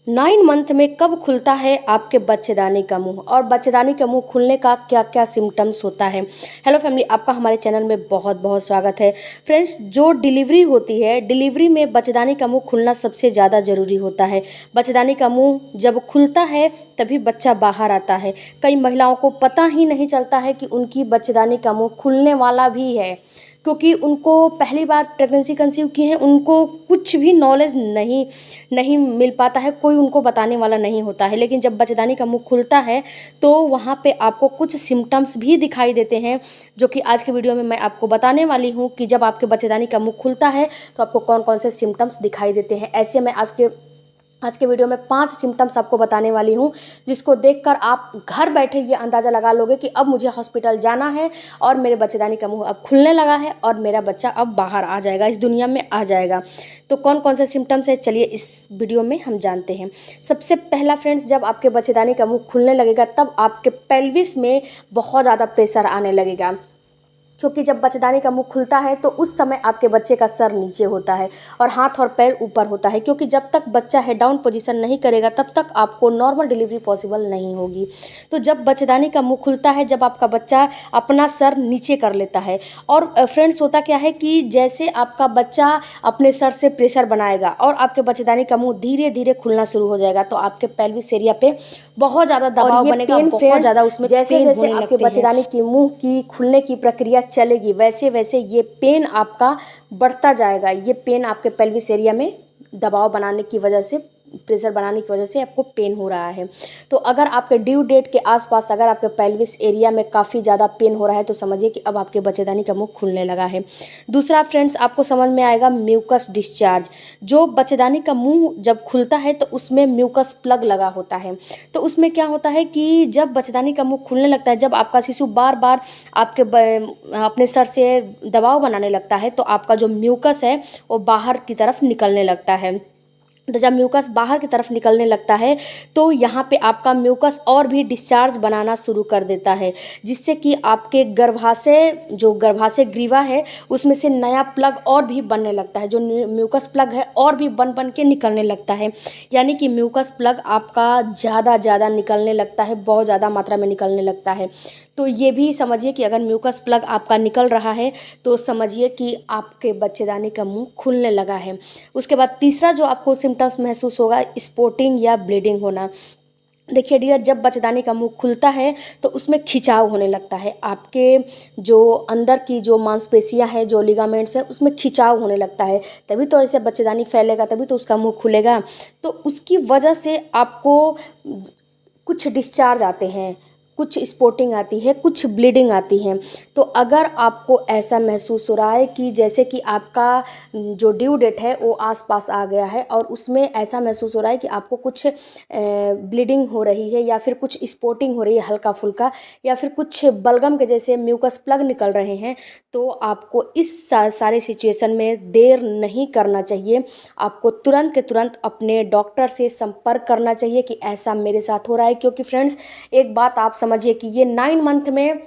9 month में कब खुलता है आपके बच्चेदानी का मुंह और बच्चेदानी का मुंह खुलने का क्या क्या सिम्टम्स होता है। हेलो फैमिली, आपका हमारे चैनल में बहुत बहुत स्वागत है। फ्रेंड्स, जो डिलीवरी होती है, डिलीवरी में बच्चेदानी का मुंह खुलना सबसे ज़्यादा ज़रूरी होता है। बच्चेदानी का मुंह जब खुलता है तभी बच्चा बाहर आता है। कई महिलाओं को पता ही नहीं चलता है कि उनकी बच्चेदानी का मुंह खुलने वाला भी है, क्योंकि उनको पहली बार प्रेगनेंसी कंसीव की है, उनको कुछ भी नॉलेज नहीं नहीं मिल पाता है, कोई उनको बताने वाला नहीं होता है। लेकिन जब बच्चेदानी का मुंह खुलता है तो वहाँ पे आपको कुछ सिम्टम्स भी दिखाई देते हैं, जो कि आज के वीडियो में मैं आपको बताने वाली हूँ कि जब आपके बच्चेदानी का मुंह खुलता है तो आपको कौन कौन से सिम्टम्स दिखाई देते हैं। ऐसे मैं आज के वीडियो में 5 सिम्टम्स आपको बताने वाली हूँ, जिसको देखकर आप घर बैठे ये अंदाज़ा लगा लोगे कि अब मुझे हॉस्पिटल जाना है और मेरे बच्चेदानी का मुंह अब खुलने लगा है और मेरा बच्चा अब बाहर आ जाएगा, इस दुनिया में आ जाएगा। तो कौन कौन से सिम्टम्स है, चलिए इस वीडियो में हम जानते हैं। सबसे पहला फ्रेंड्स, जब आपके बच्चेदानी का मुंह खुलने लगेगा तब आपके पेल्विस में बहुत ज़्यादा प्रेशर आने लगेगा, क्योंकि जब बच्चेदानी का मुंह खुलता है तो उस समय आपके बच्चे का सर नीचे होता है और हाथ और पैर ऊपर होता है, क्योंकि जब तक बच्चा हेड डाउन पोजीशन नहीं करेगा तब तक आपको नॉर्मल डिलीवरी पॉसिबल नहीं होगी। तो जब बच्चेदानी का मुंह खुलता है, जब आपका बच्चा अपना सर नीचे कर लेता है, और फ्रेंड्स होता क्या है कि जैसे आपका बच्चा अपने सर से प्रेशर बनाएगा और आपके बच्चेदानी का मुंह धीरे धीरे खुलना शुरू हो जाएगा, तो आपके पेल्विस एरिया पे बहुत ज़्यादा दबाव बनेगा, बहुत ज़्यादा उसमें जैसे जैसे आपके बच्चेदानी की मुंह की खुलने की प्रक्रिया चलेगी वैसे वैसे ये पेन आपका बढ़ता जाएगा। ये पेन आपके पेल्विस एरिया में दबाव बनाने की वजह से, प्रेशर बनाने की वजह से आपको पेन हो रहा है। तो अगर आपके ड्यू डेट के आसपास अगर आपके पेल्विस एरिया में काफ़ी ज़्यादा पेन हो रहा है तो समझिए कि अब आपके बच्चेदानी का मुंह खुलने लगा है। दूसरा फ्रेंड्स, आपको समझ में आएगा म्यूकस डिस्चार्ज। जो बच्चेदानी का मुंह जब खुलता है तो उसमें म्यूकस प्लग लगा होता है। तो उसमें क्या होता है कि जब बच्चेदानी का मुंह खुलने लगता है, जब आपका शिशु बार बार अपने सर से दबाव बनाने लगता है तो आपका जो म्यूकस है वो बाहर की तरफ निकलने लगता है। तो जब म्यूकस बाहर की तरफ निकलने लगता है तो यहाँ पे आपका म्यूकस और भी डिस्चार्ज बनाना शुरू कर देता है, जिससे कि आपके गर्भाशय ग्रीवा है उसमें से नया प्लग और भी बनने लगता है। जो म्यूकस प्लग है और भी बन बन के निकलने लगता है, यानी कि म्यूकस प्लग आपका ज़्यादा निकलने लगता है, बहुत ज़्यादा मात्रा में निकलने लगता है। तो ये भी समझिए कि अगर म्यूकस प्लग आपका निकल रहा है तो समझिए कि आपके बच्चेदानी का मुंह खुलने लगा है। उसके बाद तीसरा जो आपको सिम्टम्स महसूस होगा, स्पॉटिंग या ब्लीडिंग होना। देखिए डियर, जब बच्चेदानी का मुंह खुलता है तो उसमें खिंचाव होने लगता है, आपके जो अंदर की जो मांसपेशियां है, जो लिगामेंट्स है, उसमें खिंचाव होने लगता है। तभी तो ऐसे बच्चेदानी फैलेगा, तभी तो उसका मुंह खुलेगा। तो उसकी वजह से आपको कुछ डिस्चार्ज आते हैं, कुछ स्पॉटिंग आती है, कुछ ब्लीडिंग आती है। तो अगर आपको ऐसा महसूस हो रहा है कि जैसे कि आपका जो ड्यू डेट है वो आसपास आ गया है और उसमें ऐसा महसूस हो रहा है कि आपको कुछ ब्लीडिंग हो रही है या फिर कुछ स्पॉटिंग हो रही है हल्का फुल्का, या फिर कुछ बलगम के जैसे म्यूकस प्लग निकल रहे हैं, तो आपको इस सारे सिचुएशन में देर नहीं करना चाहिए। आपको तुरंत के तुरंत अपने डॉक्टर से संपर्क करना चाहिए कि ऐसा मेरे साथ हो रहा है। क्योंकि फ्रेंड्स, एक बात आप समझिए कि ये 9 मंथ में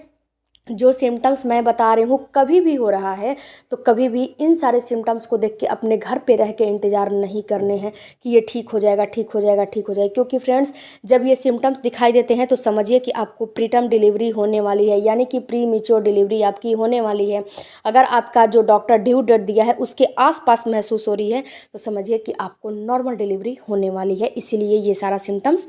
जो सिम्टम्स मैं बता रही हूँ कभी भी हो रहा है, तो कभी भी इन सारे सिम्टम्स को देख के अपने घर पे रह के इंतज़ार नहीं करने हैं कि ये ठीक हो जाएगा, ठीक हो जाएगा, ठीक हो जाएगा। क्योंकि फ्रेंड्स, जब ये सिम्टम्स दिखाई देते हैं तो समझिए कि आपको प्रीटर्म डिलीवरी होने वाली है, यानी कि प्री मैच्योर डिलीवरी आपकी होने वाली है। अगर आपका जो डॉक्टर ड्यू डेट दिया है उसके आसपास महसूस हो रही है तो समझिए कि आपको नॉर्मल डिलीवरी होने वाली है, इसीलिए ये सारा सिम्टम्स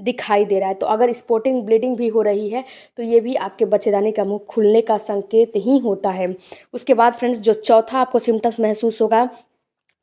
दिखाई दे रहा है। तो अगर स्पॉटिंग ब्लीडिंग भी हो रही है तो ये भी आपके बच्चेदानी का मुंह खुलने का संकेत ही होता है। उसके बाद फ्रेंड्स, जो चौथा आपको सिम्टम्स महसूस होगा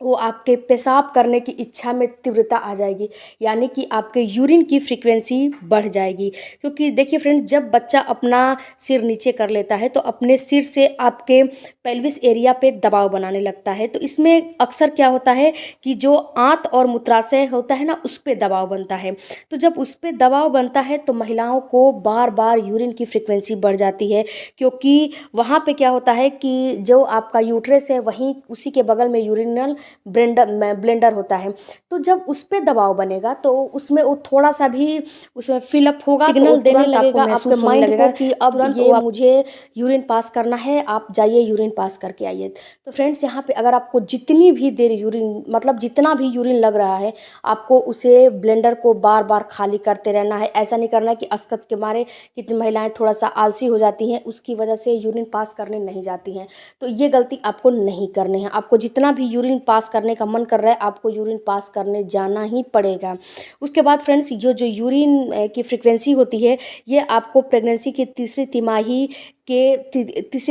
वो आपके पेशाब करने की इच्छा में तीव्रता आ जाएगी, यानी कि आपके यूरिन की फ्रीक्वेंसी बढ़ जाएगी। क्योंकि देखिए फ्रेंड्स, जब बच्चा अपना सिर नीचे कर लेता है तो अपने सिर से आपके पेल्विस एरिया पे दबाव बनाने लगता है। तो इसमें अक्सर क्या होता है कि जो आंत और मूत्राशय होता है ना, उस पर दबाव बनता है। तो जब उस पर दबाव बनता है तो महिलाओं को बार बार यूरिन की फ्रीक्वेंसी बढ़ जाती है, क्योंकि वहाँ पे क्या होता है कि जो आपका यूट्रस है वहीं उसी के बगल में यूरिनल ब्लेंडर होता है, तो जब उस पे दबाव बनेगा तो उसमें वो थोड़ा सा भी उसमें फिलअप होगा, सिग्नल देने लगेगा आपके माइंड को कि अब ये मुझे यूरिन पास करना है, आप जाइए यूरिन पास करके आइए। तो फ्रेंड्स यहाँ पे अगर आपको जितनी भी देर यूरिन मतलब जितना भी यूरिन लग रहा है, आपको उसे ब्लेंडर को बार बार खाली करते रहना है। ऐसा नहीं करना है कि असकत के मारे कितनी महिलाएं थोड़ा सा आलसी हो जाती हैं, उसकी वजह से यूरिन पास करने नहीं जाती हैं। तो ये गलती आपको नहीं करनी है। आपको जितना भी यूरिन पास करने का मन कर रहा है, आपको यूरिन पास करने जाना ही पड़ेगा। उसके बाद फ्रेंड्स, ये जो यूरिन की फ्रीक्वेंसी होती है, ये आपको प्रेगनेंसी की तीसरी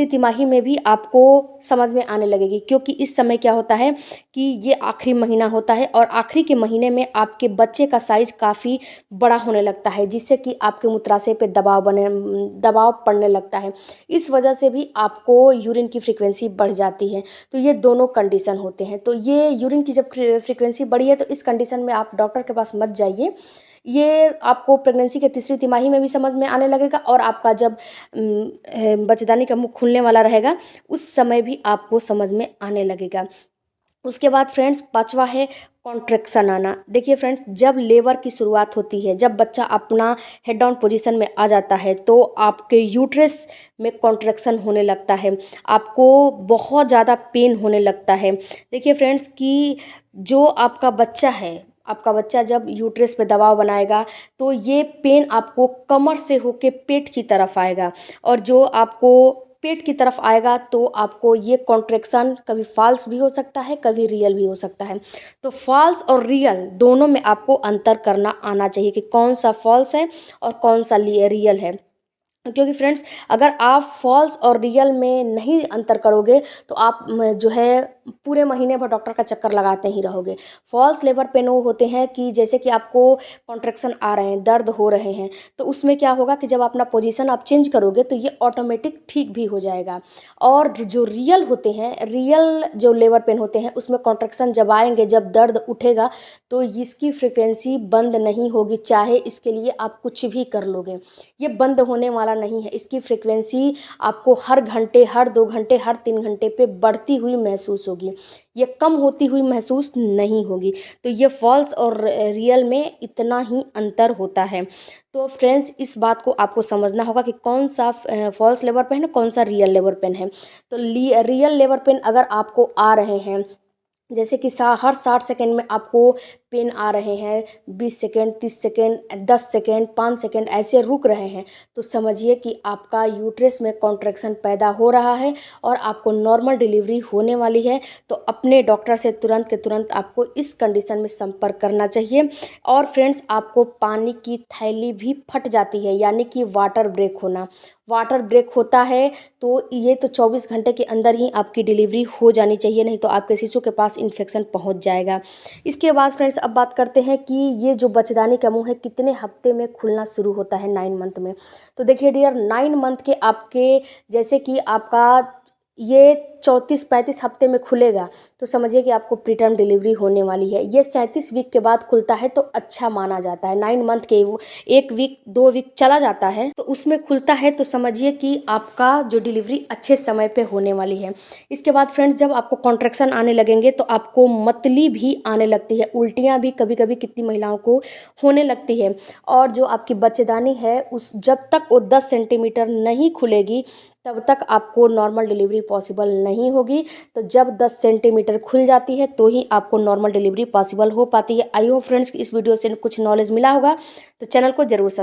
तिमाही में भी आपको समझ में आने लगेगी, क्योंकि इस समय क्या होता है कि ये आखिरी महीना होता है और आखिरी के महीने में आपके बच्चे का साइज़ काफ़ी बड़ा होने लगता है, जिससे कि आपके मूत्राशय पे दबाव पड़ने लगता है। इस वजह से भी आपको यूरिन की फ्रीक्वेंसी बढ़ जाती है। तो ये दोनों कंडीशन होते हैं। तो ये यूरिन की जब फ्रीक्वेंसी बढ़ी है, तो इस कंडीशन में आप डॉक्टर के पास मत जाइए। ये आपको प्रेगनेंसी के तीसरी तिमाही में भी समझ में आने लगेगा और आपका जब बच्चेदानी का मुंह खुलने वाला रहेगा, उस समय भी आपको समझ में आने लगेगा। उसके बाद फ्रेंड्स, पांचवा है कॉन्ट्रैक्शन आना। देखिए फ्रेंड्स, जब लेबर की शुरुआत होती है, जब बच्चा अपना हेड डाउन पोजीशन में आ जाता है, तो आपके यूट्रस में कॉन्ट्रैक्शन होने लगता है, आपको बहुत ज़्यादा पेन होने लगता है। देखिए फ्रेंड्स कि जो आपका बच्चा जब यूट्रस पे दबाव बनाएगा, तो ये पेन आपको कमर से होके पेट की तरफ आएगा, और जो आपको पेट की तरफ आएगा तो आपको ये कॉन्ट्रैक्शन कभी फॉल्स भी हो सकता है, कभी रियल भी हो सकता है। तो फॉल्स और रियल दोनों में आपको अंतर करना आना चाहिए कि कौन सा फॉल्स है और कौन सा रियल है। क्योंकि फ्रेंड्स, अगर आप फॉल्स और रियल में नहीं अंतर करोगे, तो आप जो है पूरे महीने भर डॉक्टर का चक्कर लगाते ही रहोगे। फॉल्स लेबर पेन वो होते हैं कि जैसे कि आपको कॉन्ट्रैक्शन आ रहे हैं, दर्द हो रहे हैं, तो उसमें क्या होगा कि जब अपना पोजीशन आप चेंज करोगे तो ये ऑटोमेटिक ठीक भी हो जाएगा। और जो रियल होते हैं, रियल जो लेबर पेन होते हैं, उसमें कॉन्ट्रैक्शन जब आएंगे, जब दर्द उठेगा, तो इसकी फ्रिक्वेंसी बंद नहीं होगी, चाहे इसके लिए आप कुछ भी कर लोगे। ये बंद होने वाला नहीं है। इसकी फ्रिक्वेंसी आपको हर घंटे, हर 2 घंटे, हर 3 घंटे पे बढ़ती हुई महसूस होगी, ये कम होती हुई महसूस नहीं होगी। तो ये फॉल्स और रियल में इतना ही अंतर होता है। तो फ्रेंड्स, इस बात को आपको समझना होगा कि कौन सा फॉल्स लेबर पेन है, कौन सा रियल लेबर पेन है। तो रियल लेबर पेन अगर आपको आ रहे हैं, जैसे कि हर 60 सेकेंड में आपको पेन आ रहे हैं, 20 सेकेंड, 30 सेकेंड, 10 सेकेंड, 5 सेकेंड ऐसे रुक रहे हैं, तो समझिए कि आपका यूट्रस में कॉन्ट्रैक्शन पैदा हो रहा है और आपको नॉर्मल डिलीवरी होने वाली है। तो अपने डॉक्टर से तुरंत के तुरंत आपको इस कंडीशन में संपर्क करना चाहिए। और फ्रेंड्स, आपको पानी की थैली भी फट जाती है, यानी कि वाटर ब्रेक होना। वाटर ब्रेक होता है तो ये तो 24 घंटे के अंदर ही आपकी डिलीवरी हो जानी चाहिए, नहीं तो आपके शिशु के पास इन्फेक्शन पहुंच जाएगा। इसके बाद फ्रेंड्स, अब बात करते हैं कि ये जो बच्चेदानी का मुंह है कितने हफ्ते में खुलना शुरू होता है, 9 मंथ में। तो देखिए डियर, 9 मंथ के आपके, जैसे कि आपका ये 34-35 हफ्ते में खुलेगा, तो समझिए कि आपको प्रीटर्म डिलीवरी होने वाली है। ये 37 वीक के बाद खुलता है तो अच्छा माना जाता है। 9 मंथ के 1 वीक 2 वीक चला जाता है तो उसमें खुलता है, तो समझिए कि आपका जो डिलीवरी अच्छे समय पे होने वाली है। इसके बाद फ्रेंड्स, जब आपको कॉन्ट्रैक्शन आने लगेंगे तो आपको मतली भी आने लगती है, उल्टियाँ भी कभी कभी कितनी महिलाओं को होने लगती है। और जो आपकी बच्चेदानी है, उस जब तक वो 10 सेंटीमीटर नहीं खुलेगी, तब तक आपको नॉर्मल डिलीवरी पॉसिबल नहीं होगी। तो जब 10 सेंटीमीटर खुल जाती है तो ही आपको नॉर्मल डिलीवरी पॉसिबल हो पाती है। आई होप फ्रेंड्स, इस वीडियो से कुछ नॉलेज मिला होगा, तो चैनल को जरूर सब्सक्राइब